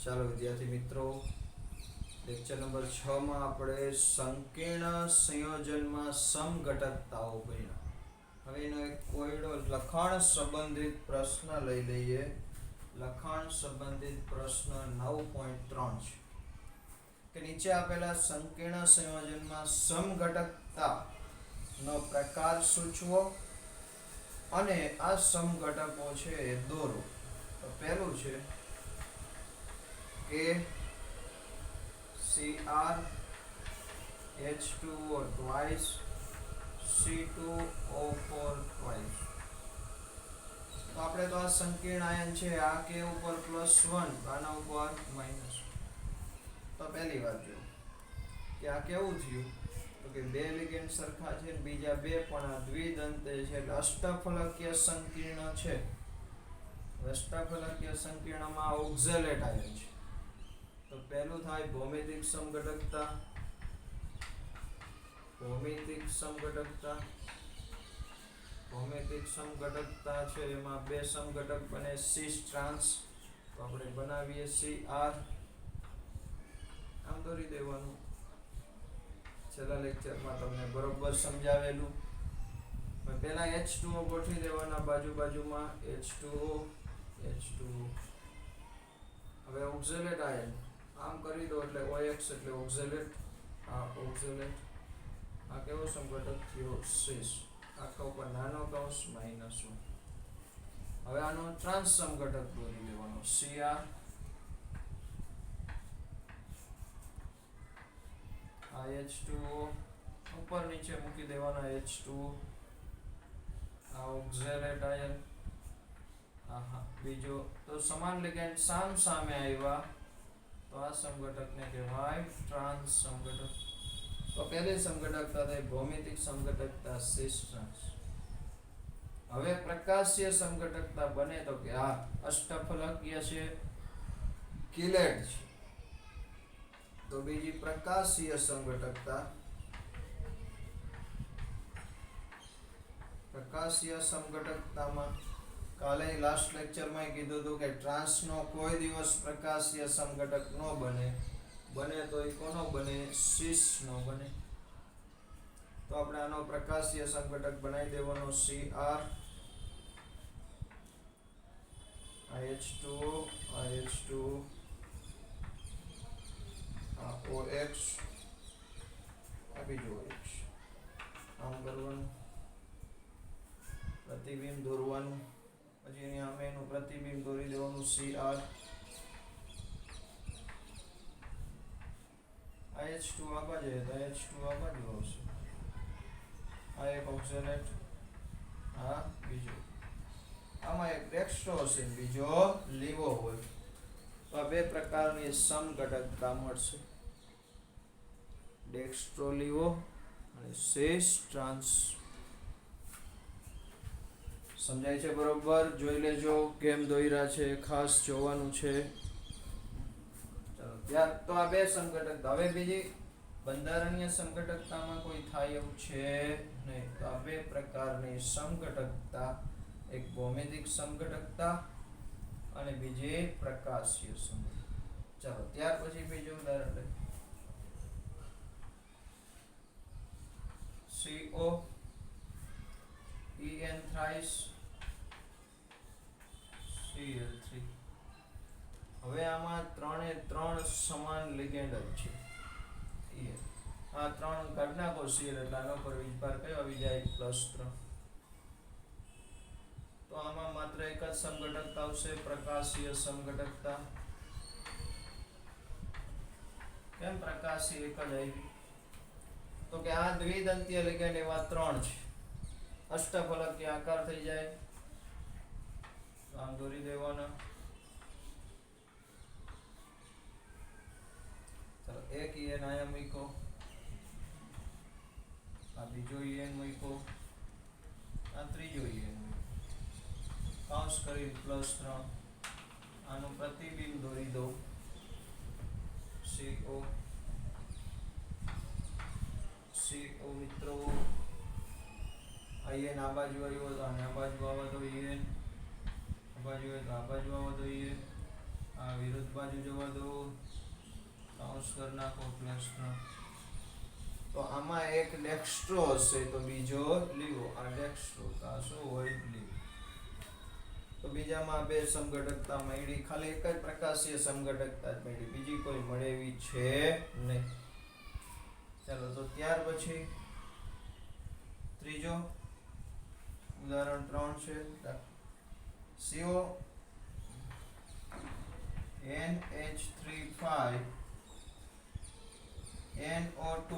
ચાલો વિદ્યાર્થી મિત્રો, લેક્ચર નંબર 6 માં આપણે સંકીર્ણ સંયોજનમાં સમઘટકતાઓ ભણ્યા. હવે એનો એક કોયડો લખાણ સંબંધિત પ્રશ્ન લઈ લઈએ. લખાણ સંબંધિત પ્રશ્ન 9.3 છે કે નીચે આપેલા સંકીર્ણ સંયોજનમાં સમઘટકતા નો પ્રકાર સૂચવો અને આ સમઘટકો છે એ દોરો. તો પહેલું છે કે Cr H2O twice C2O4 twice. તો આપણે તો આ સંકીર્ણ આયન છે, આ કે ઉપર +1 આના ઉપર -1. તો પહેલી વાત જો કે આ કેવું થયું, તો કે બે લિગેન્ડ સરખા છે, બીજા બે પણ આ દ્વિદંતે છે એટલે અષ્ટફલકીય સંકીર્ણ છે. અષ્ટફલકીય સંકીર્ણમાં ઓક્ઝેલેટ આયન છે. તો પહેલું થાય ભૌમિતિક સમઘટકતા. ભૌમિતિક સમઘટકતા છે, એમાં બે સમઘટક બને સિસ ટ્રાન્સ. તો આપણે બનાવીએ Cr, આમ દોરી દેવાનું. છેલ્લા લેક્ચરમાં તમને બરોબર સમજાવેલું. પહેલા H2O ગોઠવી દેવાના બાજુમાં, H2O. હવે ઓક્ઝેલેટ આયન આમ કરી દો એટલે OX એટલે ઓક્ઝેલેટ. આ કેવો સમઘટક થયો? સિસ. આખા ઉપર નાનો કૌંસ -1. હવે આનો ટ્રાન્સ સમઘટક દોરી લેવાનો Cr. આ H2O ઉપર નીચે મૂકી દેવાના H2O. આ ઓક્ઝેલેટ આયન. બીજો તો સમાન લિગેન્ડ સામે આવ્યા તો આ સમઘટકને કહેવાય ટ્રાન્સ સમઘટક. તો પહેલી સમઘટકતા થઈ ભૌમિતિક સમઘટકતા સિસ ટ્રાન્સ. હવે પ્રકાશીય સમઘટકતા બને તો કે આ અષ્ટફલકીય છે, કિલેટ છે. તો બીજી પ્રકાશીય સમઘટકતામાં કાલે લાસ્ટ લેક્ચરમાં કીધું હતું કે ટ્રાન્સનો કોઈ દિવસ પ્રકાશીય સમઘટક ન બને તો એ કોનો બને? સિસ નો બને. તો આપણે આનો પ્રકાશીય સમઘટક બનાવી દેવાનો Cr. આ H2O, આ OX, આ બીજો OX. આમ કરવાનું, પ્રતિબિંબ દોરવાનું. પછી એની સામે એનું પ્રતિબિંબ દોરી દેવાનું Cr. આ H2 આ બાજુ તો H2 આ બાજુ આવશે. આ એક ઓક્ઝેલેટ, આ બીજો. આમાં એક ડેક્સ્ટ્રો હશે, બીજો લીવો હોય. તો આ બે પ્રકારની સમઘટકતા મળશે, ડેક્સ્ટ્રો લીવો અને સિસ ટ્રાન્સ. સમજાય છે બરોબર? જોઈ લેજો કેમ દોર્યા છે, ખાસ જોવાનું છે. ચાલો, તો આ બે સમઘટકતા. હવે બીજી બંધારણીય સમઘટકતામાં કોઈ થાય એવું છે નહીં. તો આ બે પ્રકારની સમઘટકતા, એક ભૌમિતિક સમઘટકતા અને બીજી પ્રકાશીય સમઘટકતા. ચાલો, ત્યાર પછી બીજું ઉદાહરણ લઈએ. CO En thrice Cl3. હવે આમાં ત્રણે ત્રણ સમાન લિગેન્ડ જ છે. આ ત્રણ કાઢી નાખો Cl એટલે આનો પર વીજભાર કયો આવી જાય? +3. તો આમાં માત્ર એક જ સમઘટકતા આવશે, પ્રકાશીય સમઘટકતા. કેમ પ્રકાશીય એક જ આવી? તો કે આ દ્વિદંતીય લિગેન્ડ એવા ત્રણ છે, અષ્ટફલકીય આકાર થઈ જાય. આમ દોરી દેવાના. ચાલો, એક En આયા મૂકો, આ બીજો En મૂકો, આ ત્રીજો En મૂકો. કૌંસ કરી +3. આનું પ્રતિબિંબ દોરી દો CO મિત્રો. En આ બાજુ આવ્યો તો આને આ બાજુ આવવા દો, En આ બાજુ હોય તો આ બાજુ આવવા દો. આ વિરુદ્ધ બાજુ જવા દો, કૌંસ કરી નાખો પ્લસનો. તો આમાં એક ડેક્સ્ટ્રો હશે તો બીજો લીવો. આ ડેક્સ્ટ્રો તો આ શું હોય? લીવો. તો બીજામાં બે સમઘટકતા મળી, ખાલી એક જ પ્રકાશીય સમઘટકતા જ મળી, બીજી કોઈ મળે એવી છે નહીં. ચાલો તો ત્યાર પછી ત્રીજો ઉદાહરણ 3 છે. CO NH3 NO2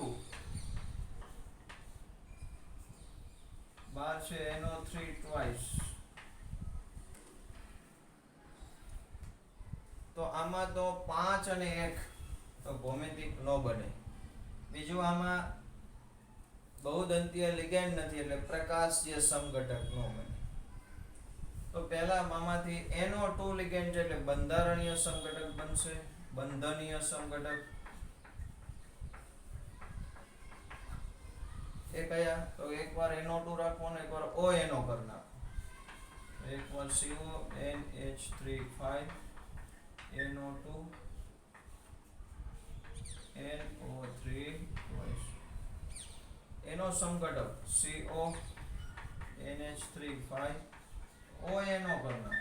બાર છે NO3 twice. તો આમાં તો 5 અને 1 તો ભૌમિતિક ન બને. બીજું આમાં બહુદંતીય લિગેન્ડ નથી એટલે પ્રકાશીય સમઘટક ન બને. તો પહેલા આમાંથી NO2 લિગેન્ડ છે એટલે બંધારણીય સમઘટક બનશે, બંધનીય સમઘટક. એ કયા? તો એકવાર NO2 રાખો ને એકવાર ONO કરી નાખો. એકવાર CO NH3 NO2 NO3 twice. એનો સમઘટક CO NH3 ONO કરना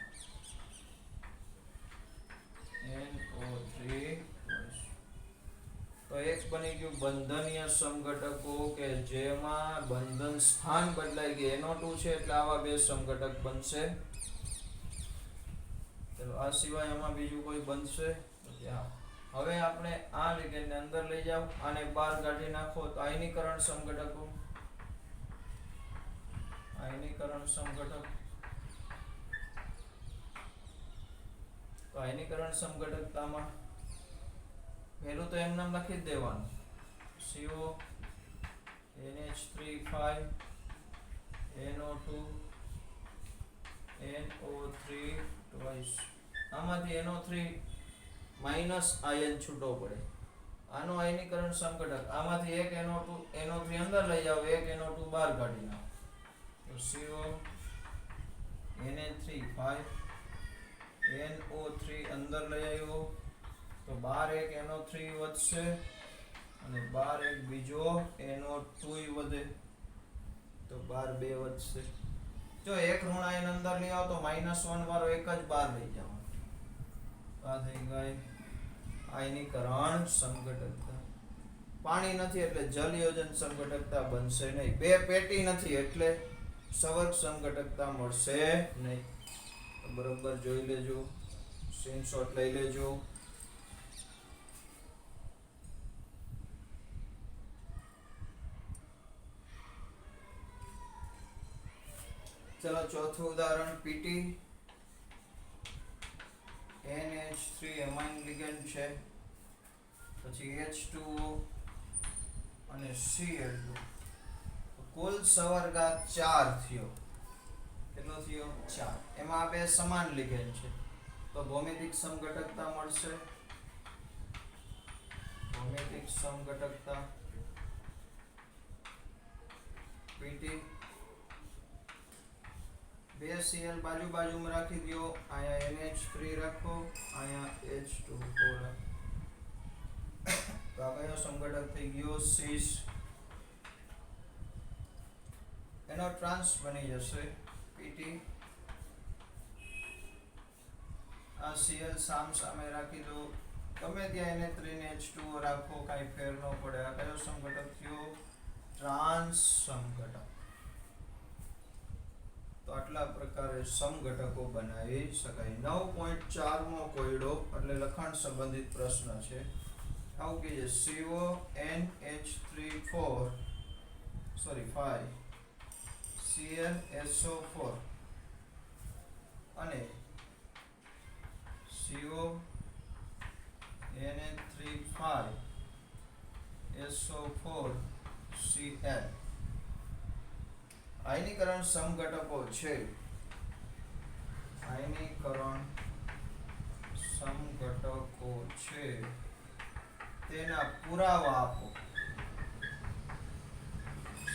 NO3 twice. તો એક બની ગયું બંધનીય સમઘટકો કે જેમાં બંધન સ્થાન બદલાઈ ગયું. NO2 છે એટલે આવા બે સમઘટક બનશે. ચલો આ સિવાય આમાં બીજું કોઈ બનશે? હવે આપણે આ લિગેન્ડ ને અંદર લઈ જાવ, આને બહાર કાઢી નાખો તો આયનીકરણ સમઘટકો. આયનીકરણ સમઘટક. તો આયનીકરણ સમઘટકતામાં પહેલું તો એમ નામ લખી જ દેવાનું, CO NH3 NO2 NO3 twice. આમાંથી NO3 માઈનસ આયન છૂટો પડે. આનો આયનીકરણ સમઘટક. આમાંથી એક NO3 અંદર લઈ જાઓ, એક NO2 બહાર કાઢી નાખો. તો CO NH3 NO3 અંદર લઈ આવ્યો તો બહાર એક NO3 વધશે અને બહાર એક બીજો NO2 વધે તો બહાર બે વધશે. જો એક ઋણ આયન અંદર લઈ આવો તો -1 વાળો એક જ બહાર લઈ જાઓ. આ થઈ ગઈ આયનીકરણ સમઘટકતા. પાણી નથી એટલે જલયોજન સમઘટકતા બનશે નહીં. બે પેટી નથી એટલે સવર્ગ સમઘટકતા મળશે નહીં. તો બરોબર જોઈ લેજો, સ્ક્રીનશોટ લઈ લેજો. ચલો ચોથું ઉદાહરણ PT NH3 એમાઇન લિગેન્ડ છે, પછી H2O અને Cl2. કુલ સવર્ગાત 4 થયો. કેટલો થયો? 4. એમાં આ બે સમાન લિગેન્ડ છે તો ભૌમિતિક સમઘટકતા મળશે. ભૌમિતિક સમઘટકતા PT બે Cl બાજુ બાજુમાં રાખી દો. અહીંયા NH3 રાખો, અહીંયા H2O રાખો. તો આ કયો સમઘટક થઈ ગયો? સીસ. એનો ટ્રાન્સ બની જશે PT. આ Cl સામે રાખી દો, ગમે ત્યાં NH3 ને H2O રાખો, કાંઈ ફેર ન પડે. આ કયો સમઘટક થયો? ટ્રાન્સ સમઘટક. તો આટલા પ્રકારે સમઘટકો બનાવી શકાય. 9.4 મો કોયડો એટલે લખાણ સંબંધિત પ્રશ્ન છે. આવું કે છે CO NH3 5 ClSO4 અને CO NH3 5SO4 Cl આયનીકરણ સમઘટકો છે. આયનીકરણ સમઘટકો છે તેના પુરાવા આપો.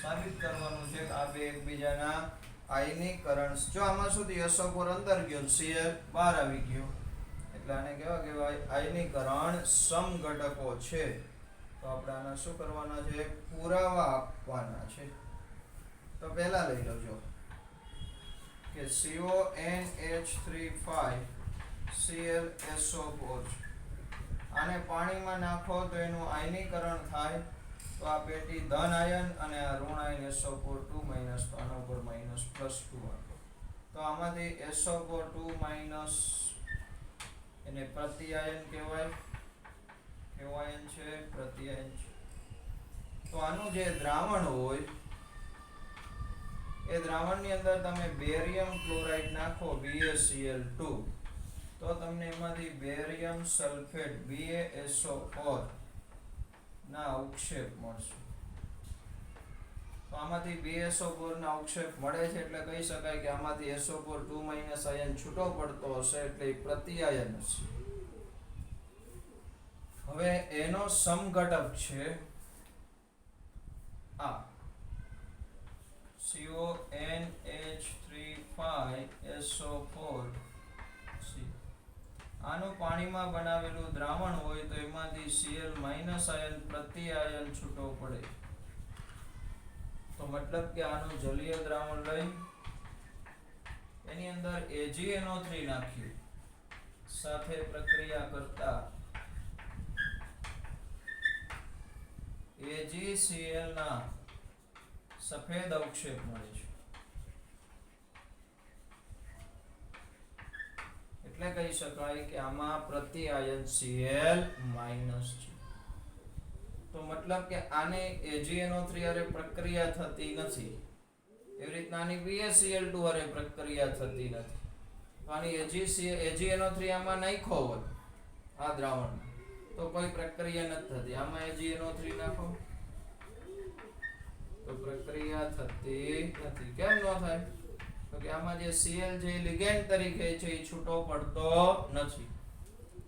સાબિત કરવાનું છે કે આ બે એકબીજાના આયનીકરણ. જો આમાં સુધી SO4 અંદર ગયો, Cl બહાર આવી ગયો એટલે એટલે આને કેવા કહેવાય આયનીકરણ સમઘટકો છે. તો આપણે આના શું કરવાના છે? પુરાવા આપવાના છે. તો પહેલા લઈ લેજો કે CONH3 5ClSO4 આને પાણીમાં નાખો તો એનું આયનીકરણ થાય. તો આ પેટી ધન આયન અને આ ઋણ આયન SO4 2 માઈનસ, તો આના ઉપર માઈનસ પ્લસ 2 આપો. તો આમાંથી SO4 2 માઈનસ એને પ્રતિઆયન કહેવાય. કેવું આયન છે? પ્રતિઆયન છે. તો આનું જે દ્રાવણ હોય એ દ્રાવણની અંદર તમે બેરિયમ ક્લોરાઇડ નાખો BaCl2 તો તમને એમાંથી બેરિયમ સલ્ફેટ BaSO4 ના અવક્ષેપ મળશે. તો આમાંથી BaSO4 ના અવક્ષેપ મળે છે એટલે કહી શકાય કે આમાંથી SO4 2 માઈનસ આયન છૂટો પડતો હશે એટલે એ પ્રતિઆયન હશે. હવે એનો સમઘટક છે આ CONH3 5SO4 આનું પાણીમાં બનાવેલું દ્રાવણ હોય તો એમાંથી Cl માઈનસ આયન પ્રતિઆયન છૂટો પડે. તો મતલબ કે આનું જલીય દ્રાવણ લઈ એની અંદર AgNO3 નાખ્યું, સાથે પ્રક્રિયા કરતા AgCl ના સફેદ અવક્ષેપ મળે છે. એટલે કહી શકાય કે આમાં પ્રતિઆયન Cl માઈનસ છે. તો મતલબ કે આને AgNO3 હારે પ્રક્રિયા થતી નથી, એવી રીતના આની BaCl2 હારે પ્રક્રિયા થતી નથી. તો આની AgNO3 આમાં નાખ્યો હોય આ દ્રાવણ તો કોઈ પ્રક્રિયા નથી થતી. આમાં AgNO3 નાખો તો પ્રક્રિયા થતી નથી. કેમ ન થાય? તો કે આમાં જે Cl જે લિગેન્ડ તરીકે છે એ છૂટો પડતો નથી,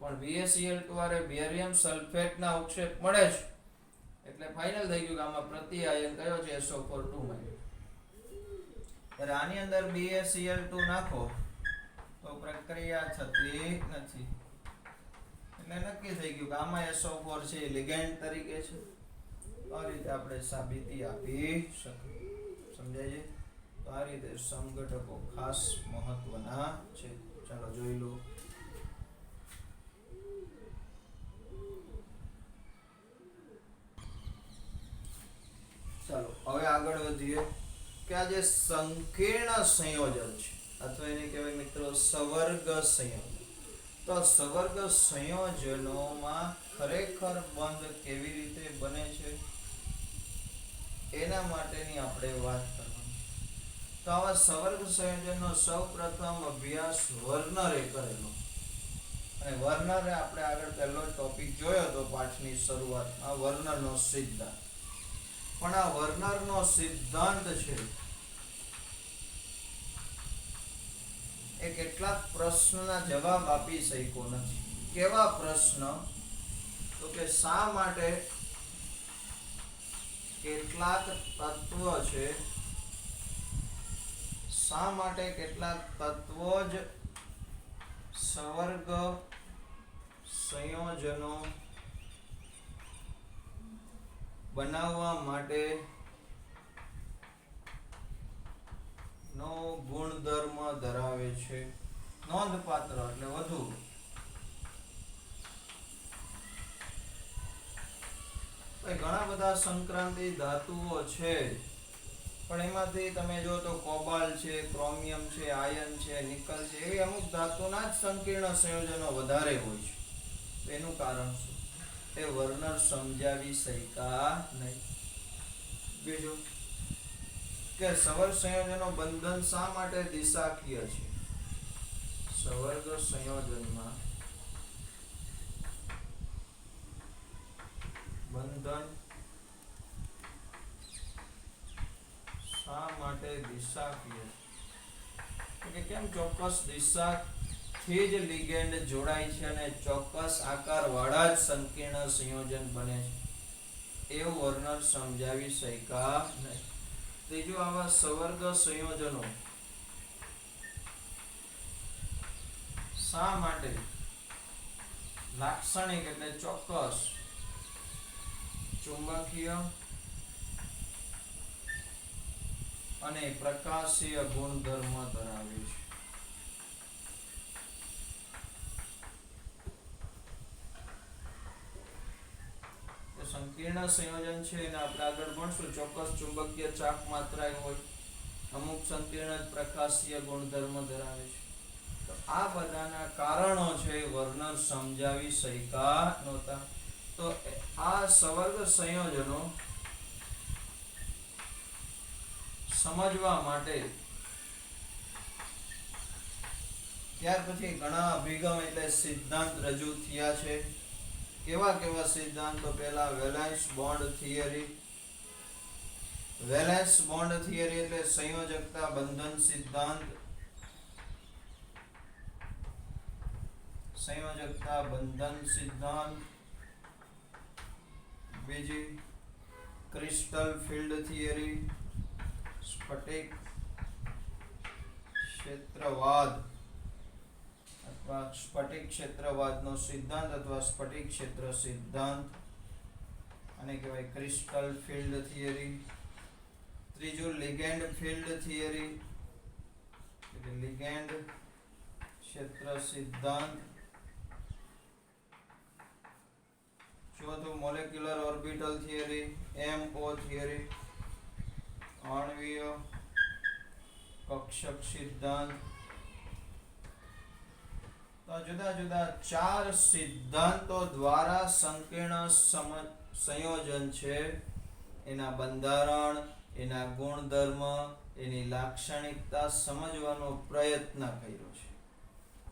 પણ BaCl2 હારે બેરિયમ સલ્ફેટ ના અવક્ષેપ મળે છે એટલે ફાઇનલ થઈ ગયું કે આમાં પ્રતિઆયન કયો છે? SO4 2 minus. ત્યારે આની અંદર BaCl2 નાખો તો પ્રક્રિયા થતી નથી એટલે નક્કી થઈ ગયું કે આમાં SO4 છે લિગેન્ડ તરીકે છે. આ રીતે આપણે સાબિતી આપી શકીએ. સમજાય છે? તો આ રીતે સમઘટકો ખાસ મહત્વના છે. ચાલો જોઈ લો. ચાલો હવે આગળ વધીએ કે આ જે સંકીર્ણ સંયોજન છે અથવા એને કહેવાય મિત્રો સવર્ગ સંયોજન. તો સવર્ગ સંયોજનોમાં ખરેખર બંધ કેવી રીતે બને છે એના માટેની આપણે વાત કરવાની. તો આવા સવર્ગ સંયોજનનો સૌપ્રથમ અભ્યાસ વર્નરે કરેલો, અને વર્નરે આપણે આગળ પહેલો ટોપિક જોયો તો પાઠની શરૂઆતમાં વર્નરનો સિદ્ધાંત. પણ આ વર્નરનો સિદ્ધાંત છે એ કેટલાક પ્રશ્નના જવાબ આપી શક્યો નથી. કેવા પ્રશ્ન? તો કે શા માટે કેટલાક તત્વ છે, શા માટે કેટલાક તત્વો જ સવર્ગ સંયોજનો બનાવવા માટે નો ગુણધર્મ ધરાવે છે, નોંધપાત્ર એટલે વધુ. ઘણા બધા સંક્રાંતિ ધાતુઓ છે પણ એમાંથી તમે જો તો કોબાલ્ટ છે, ક્રોમિયમ છે, આયર્ન છે, નિકલ છે, એવી અમુક ધાતુના જ સંકીર્ણ સંયોજનો વધારે હોય છે. એનું કારણ શું? એ વર્નર સમજાવી શક્યા નહીં. બીજું કે સવર્ગ સંયોજનો બંધન શા માટે દિશાકીય છે? સવર્ગ સંયોજનમાં બંધન શા માટે દિશાકીય છે? કે કેમ ચોક્કસ દિશાથી જ લિગેન્ડ જોડાય છે અને ચોક્કસ આકાર વાળા જ સંકીર્ણ સંયોજન બને છે, એવું વર્નર સમજાવી શક્યા નહીં. ત્રીજું, આવા સવર્ગ સંયોજનો શા માટે લાક્ષણિક એટલે ચોક્કસ ચુંબકીય અને પ્રકાશીય ગુણધર્મ ધરાવે છે. સંકીર્ણ સંયોજન છે એને આપણે આગળ ભણશું. ચોક્કસ ચુંબકીય ચાપ માત્રા હોય, અમુક સંકીર્ણ પ્રકાશીય ગુણધર્મ ધરાવે છે. તો આ બધાના કારણો છે વર્નર સમજાવી શક્યા નહોતા. તો આ સવર્ગ સંયોજનો સમજવા માટે ત્યાર પછી ઘણા અભિગમ એટલે સિદ્ધાંત રજૂ થયા છે. કેવા કેવા સિદ્ધાંતો? પહેલા valence bond theory. Valence bond theory એટલે સંયોજકતા બંધન સિદ્ધાંત. સંયોજકતા બંધન સિદ્ધાંત. બીજી ક્રિસ્ટલ ફિલ્ડ થિયરી, સ્ફટિક ક્ષેત્રવાદ અથવા સ્ફટિક ક્ષેત્રવાદનો સિદ્ધાંત અથવા સ્ફટિક ક્ષેત્ર સિદ્ધાંત, આને કહેવાય ક્રિસ્ટલ ફિલ્ડ થિયરી. ત્રીજું લિગેન્ડ ફિલ્ડ થિયરી એટલે લિગેન્ડ ક્ષેત્ર સિદ્ધાંત. ચોથું molecular orbital theory, MO theory, આણ્વીય કક્ષક સિદ્ધાંત. તો જુદા જુદા 4 સિદ્ધાંતો દ્વારા સંકીર્ણ સંયોજન છે એના બંધારણ, એના ગુણધર્મ, એની લાક્ષણિકતા સમજવાનો પ્રયત્ન કર્યો છે.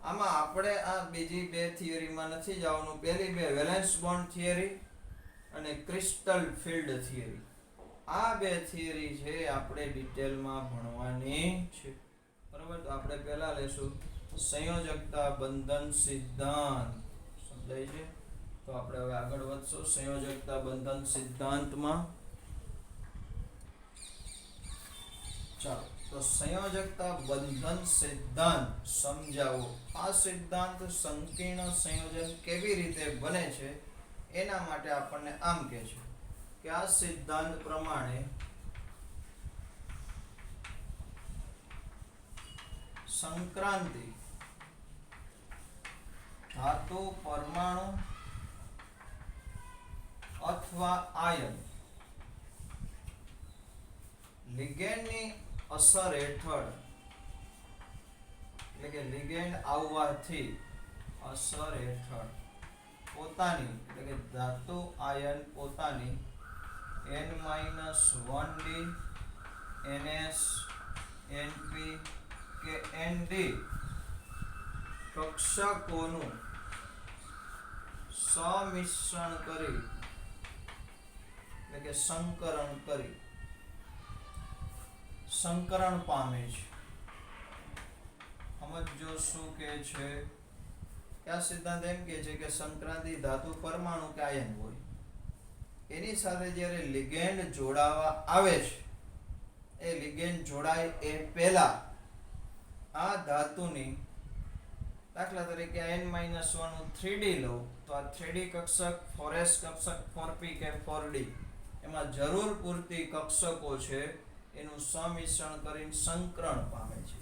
આમાં આપણે આ બીજી 2 થિયરીમાં નથી જવાનું. પહેલી 2 વેલેન્સ બોન્ડ થિયરી અને ક્રિસ્ટલ ફિલ્ડ થિયરી. આ 2 થિયરી છે આપણે ડિટેલમાં ભણવાની છે. બરાબર? તો આપણે પહેલા લેશું સંયોજકતા બંધન સિદ્ધાંત. સમજાય છે? તો આપણે હવે આગળ વધશું સંયોજકતા બંધન સિદ્ધાંતમાં. ચાલો, તો સંયોજકતા બંધન સિદ્ધાંત સમજાવો. આ સિદ્ધાંત સંકીર્ણ સંયોજન કેવી રીતે બને છે એના માટે આપણને આમ કહે છે કે આ સિદ્ધાંત પ્રમાણે સંક્રાંતિ ધાતુ પરમાણુ અથવા આયન લિગેન્ડની અસર હેઠળ એટલે કે લિગેન્ડ આવવાથી અસર હેઠળ પોતાની એટલે કે ધાતુ આયન પોતાની N-1D NS NP કે ND કક્ષકોનું સમિશ્રણ કરી એટલે કે સંકરણ કરી સંકરણ પામે છે. સમજો શું કે છે કે આ સિદ્ધાંત એમ કે છે કે સંક્રાંતિ ધાતુ પરમાણુ કે આયન હોય એની સાથે જ્યારે લિગેન્ડ જોડાવા આવે છે એ લિગેન્ડ જોડાય એ પહેલા આ ધાતુની દાખલા તરીકે n-1 નું 3D લઉં તો આ 3D કક્ષક 4s કક્ષક 4p કે 4D એમાં જરૂર પૂરતી કક્ષકો છે એનું સમિશ્રણ કરીને સંકરણ પામે છે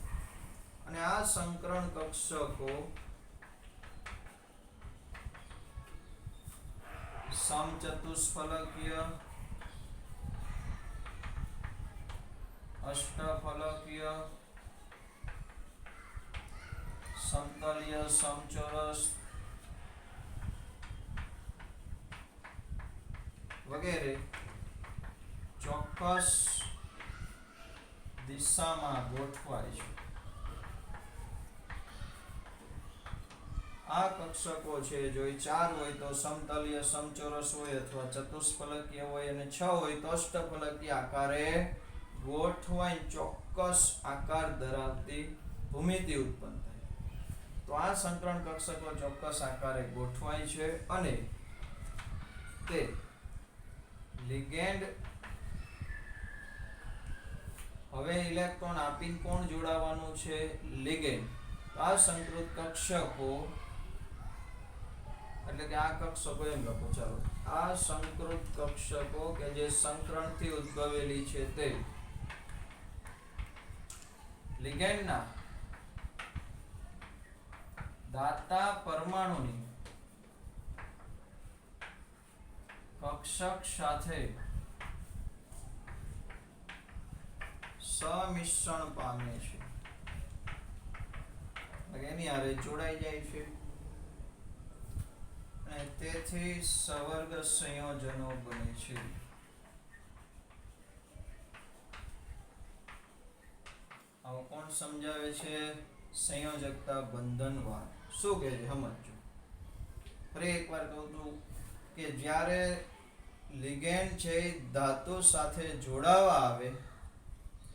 અને આ સંકરણ કક્ષકો સમચતુષ્ફલકીય, અષ્ટફલકીય, સમતલીય, સમચોરસ વગેરે ચોક્કસ દિશામાં ગોઠવાય છે. આ કક્ષકો છે જો 4 હોય તો સમતલીય સમચોરસ હોય અથવા ચતુષ્ફલકીય હોય અને 6 હોય તો અષ્ટફલકીય આકારે ગોઠવાય ચોક્કસ આકાર ધરાવતી ભૂમિતિ ઉત્પન્ન થાય. તો આ સંકરણ કક્ષકો ચોક્કસ આકારે ગોઠવાય છે અને તે લિગેન્ડ હવે ઇલેક્ટ્રોન આપીને કોણ જોડાવાનું છે? લિગેન્ડ. આ સંકૃત કક્ષકો એટલે કે આ કક્ષકો એમ લખો. ચાલો, આ સંકૃત કક્ષકો કે જે સંકરણથી ઉદ્ભવેલી છે તે લિગેન્ડના દાતા પરમાણુની કક્ષક સાથે સમિશ્રણ પામે છે, એની હારે જોડાઈ જાય છે અને તેથી સવર્ગ સંયોજનો બને છે. આવું કોણ સમજાવે છે? સંયોજકતા બંધનવાદ. શું કહે છે સમજો. ફરી એકવાર કહું છું કે જ્યારે લિગેન્ડ છે ધાતુ સાથે જોડાવા આવે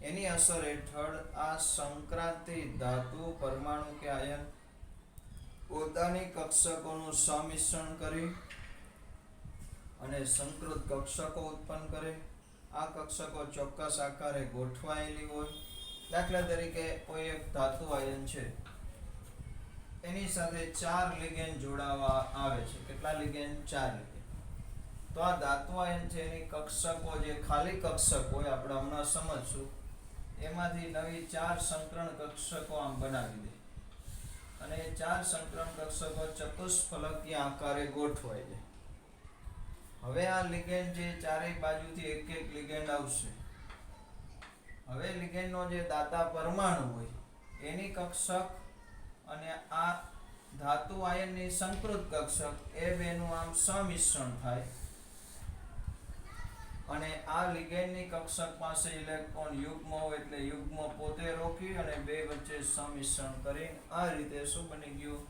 એની અસર હેઠળ આ સંક્રાંતિ ધાતુ પરમાણુ કે આયન પોતાની કક્ષકોનું સંમિશ્રણ કરી અને સંકૃત કક્ષકો ઉત્પન્ન કરે. આ કક્ષકો ચોક્કસ આકારે ગોઠવાયેલી હોય. દાખલા તરીકે કોઈ એક ધાતુ આયન છે, એની સાથે 4 લિગેન્ડ જોડાવા આવે છે. કેટલા લિગેન્ડ? 4 લિગેન્ડ. તો આ ધાતુ આયન છે એની કક્ષકો જે ખાલી કક્ષક હોય, આપણે હમણાં સમજશું, એમાંથી નવી 4 સંકરણ કક્ષકો આમ બનાવી દે અને એ 4 સંકરણ કક્ષકો ચતુષ્ફલકીય આકારે ગોઠવાય છે. હવે આ લિગેન્ડ જે ચારેય બાજુથી એક એક લિગેન્ડ આવશે. હવે લિગેન્ડનો જે દાતા પરમાણુ હોય એની કક્ષક અને આ ધાતુ આયનની સંકૃત કક્ષક એ બેનું આમ સમિશ્રણ થાય અને આ લિગેન્ડની કક્ષક પાસે ઇલેક્ટ્રોન યુગ્મ હોય એટલે યુગ્મ પોતે રોકી અને બે વચ્ચે સમિશ્રણ કરી આ રીતે શું બની ગયું?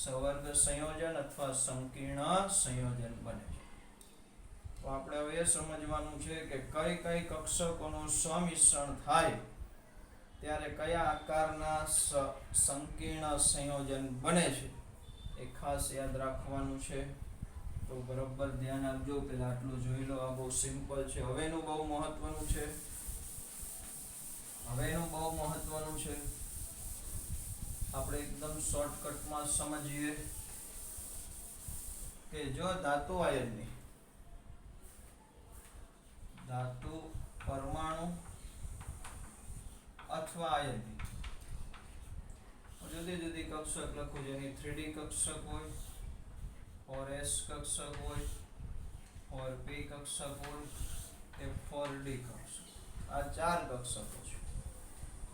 સવર્ગ સંયોજન અથવા સંકીર્ણ સંયોજન બને છે. તો આપણે હવે એ સમજવાનું છે કે કઈ કઈ કક્ષકોનું સંમિશ્રણ થાય ત્યારે કયા આકારના સંકીર્ણ સંયોજન બને છે એ ખાસ યાદ રાખવાનું છે. તો બરોબર ધ્યાન આપજો. પેલા આટલું જોઈ લો. આ બહુ સિમ્પલ છે. હવેનું બહુ મહત્વનું છે. આપણે એકદમ શોર્ટકટમાં સમજીએ કે જો ધાતુ આયનની ધાતુ પરમાણુ અથવા આયનની જુદી જુદી કક્ષક લખું, જેની 3D કક્ષક હોય, 4s કક્ષક હોય, 4p કક્ષક હોય કે 4d કક્ષક. આ 4 કક્ષકો છે.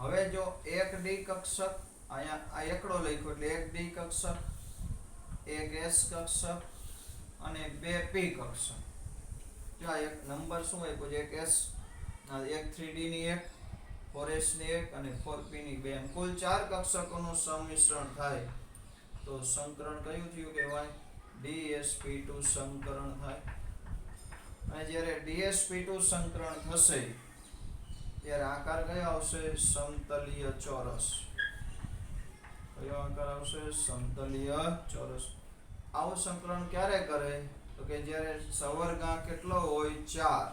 હવે જો 1d કક્ષક, અહીંયા આ એકડો લખ્યો એટલે 1d કક્ષક, 1s કક્ષક અને 2p કક્ષક. જો આ એક નંબર શું આપ્યો છે? 1s, એક 3d ની એક, 4s ની એક અને 4p ની બે, કુલ 4 કક્ષકોનું સંમિશ્રણ થાય તો સંકરણ કયું થયું કહેવાય? dsp2 સંકરણ થાય. અને જ્યારે dsp2 સંકરણ થશે ત્યારે આકાર કયો આવશે? સમતલીય ચોરસ. કયો આકાર આવશે? સમતલીય ચોરસ. આવું સંકરણ ક્યારે કરે? તો કે જ્યારે સવર્ગાંક કેટલો હોય? 4.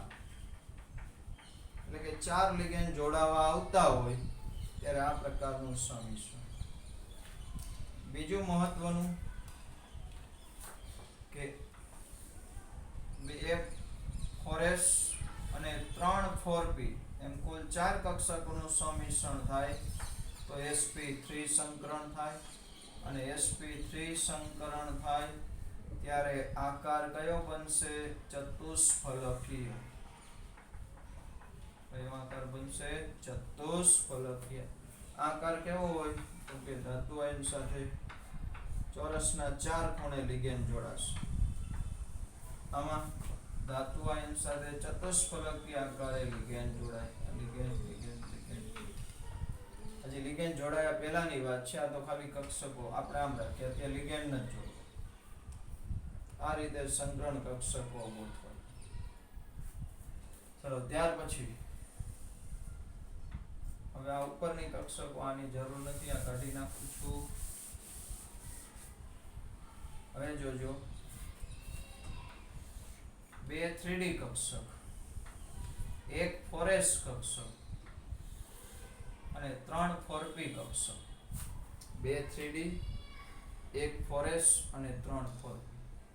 એટલે કે 4 લિગેન્ડ જોડાવા આવતા હોય ત્યારે આ પ્રકારનું સંમિશ્રણ. બીજું મહત્વનું કે 1 4s અને 3 4p એમ કુલ 4 કક્ષકોનું સંમિશ્રણ થાય તો sp3 સંકરણ થાય અને sp3 સંકરણ થાય ત્યારે આકાર કયો બનશે? ચતુષ્ફલકીય. કયો આકાર બનશે? ચતુષ્ફલકીય. આકાર કેવો હોય? તો કે ધાતુ આયન સાથે ચોરસના 4 ખૂણે લિગેન્ડ જોડાશે. આમાં ધાતુ આયન સાથે ચતુષ્ફલકીય આકારે લિગેન્ડ જોડાય. હજી લિગેન્ડ જોડાયા પહેલાની વાત છે. આ તો ખાલી કક્ષકો આપણે આમ રાખીએ, ત્યાં લિગેન્ડ ન જોડે. આ રીતે સંકરણ કક્ષકો ગોઠવાય. ચલો, ત્યાર પછી હવે આ ઉપરની કક્ષકો આની જરૂર નથી, આ કાઢી નાખું છું. હવે જોજો, 2 3D કક્ષક, 1 4s કક્ષક અને 3 4p કક્ષક. 2 3D, 1 4s અને 3 4p.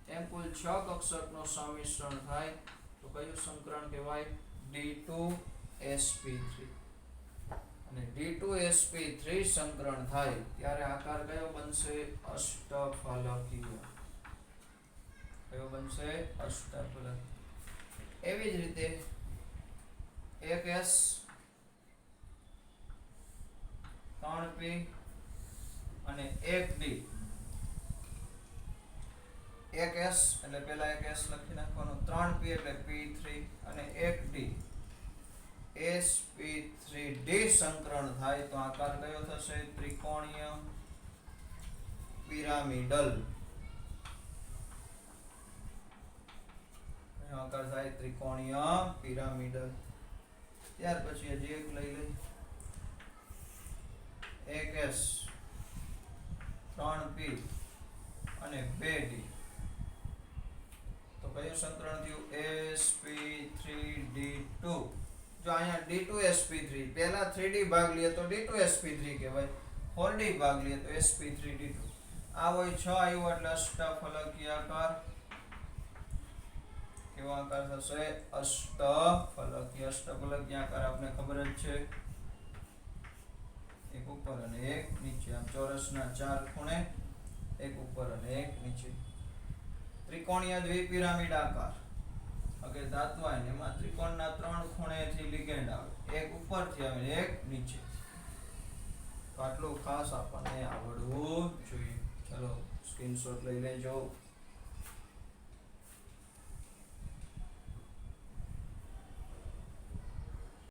એમ કુલ 6 કક્ષકનું સંમિશ્રણ થાય તો કયું સંકરણ કહેવાય? D2sp3. અને D2sp3 સંકરણ થાય ત્યારે આકાર કયો બનશે? અષ્ટફલકીય. કયો બનશે? અષ્ટફલકીય. એવી જ રીતે એક S 3p અને એક D. એક S એટલે પેલા એક S લખી નાખવાનું, 3p એટલે p3 અને એક D sp3d સંકરણ થાય તો આકાર કયો થશે? ત્રિકોણીય પિરામિડલ. કયો આકાર થાય? ત્રિકોણીય પિરામિડલ. ત્યાર પછી હજી એક લઈ લઈ. એક S 3p અને 2d. તો કયું સંકરણ થયું? sp3d2. જો અહીંયા d2sp3 પહેલા 3d ભાગ લઈએ તો d2sp3 કહેવાય, 4d ભાગ લઈએ તો sp3d2. આ હોય 6 આવ્યો એટલે અષ્ટફલકીય આકાર. કેવો આકાર થશે? અષ્ટફલકીય. અષ્ટફલકીય આકાર આપને ખબર જ છે, એક ઉપર અને એક નીચે. આમ ચોરસના 4 ખૂણે, એક ઉપર અને એક નીચે. ત્રિકોણીય દ્વિપિરામિડ આકાર. અગર ધાતુ હોય એમાં ત્રિકોણના 3 ખૂણેથી લિગેન્ડ આવે, એક ઉપરથી આવે ને એક નીચે. તો આટલું ખાસ આપણને આવડવું જોઈએ. ચલો સ્ક્રીનશોટ લઈ લેજો.